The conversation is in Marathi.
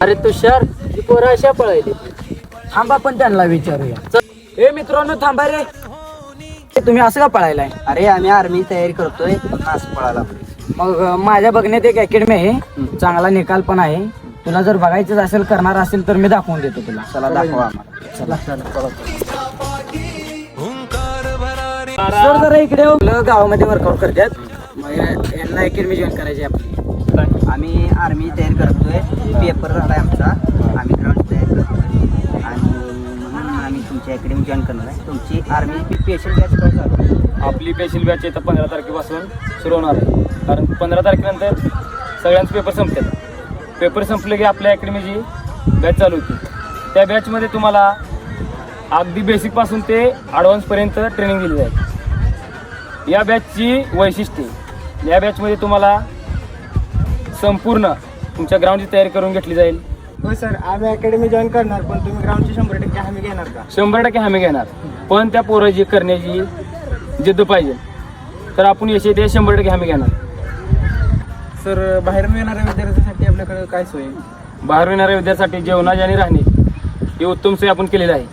अरे तुषार ती पोरं अशा पळायली. थांबा पण त्यांना विचारूया. हे मित्रांनो थांबा रे, तुम्ही असं का पळायलाय? अरे आम्ही आर्मी तयारी करतोय असं पळायला. मग माझ्या बघण्यात एक अकॅडमी आहे, चांगला निकाल पण आहे. तुला जर बघायचं असेल करणार असेल तर मी दाखवून देतो तुला. चला दाखवा आम्हाला. सर जरा इकडे गावामध्ये वर्कआउट करतात, मग यांना अकॅडमी जॉईन करायची आपली. आम्ही आर्मी तयारी करतोय, पेपर झालाय आमचा, आम्ही ग्राउंड तयारी करतोय आणि म्हणून आम्ही तुमची अकॅडमी जॉईन करणार आहे. तुमची आर्मी स्पेशल बॅच काय चालू? आपली स्पेशल बॅच येतं 15 तारखेपासून सुरू होणार आहे. कारण 15 तारखेनंतर सगळ्यांचे पेपर संपतात. पेपर संपले की आपल्या अकॅडमीची बॅच चालू होती. त्या बॅचमध्ये तुम्हाला अगदी बेसिकपासून ते ॲडव्हान्सपर्यंत ट्रेनिंग दिली जाईल. या बॅचची वैशिष्ट्ये, या बॅचमध्ये तुम्हाला संपूर्ण तुमच्या ग्राउंडची तयारी करून घेतली जाईल. हो सर, आम्ही अकॅडमी जॉईन करणार, पण तुम्ही ग्राउंडची 100% हमी घेणार का? 100% हमी घेणार, पण त्या पोराची करण्याची जिद्द पाहिजे तर आपण यश ते 100% हमी घेणार. सर, बाहेरून येणाऱ्या विद्यार्थ्यांसाठी आपल्याकडे काय सोय आहे? बाहेर येणाऱ्या विद्यार्थ्यांसाठी जेवणाची आणि राहणे ही उत्तम सोय आपण केलेली आहे.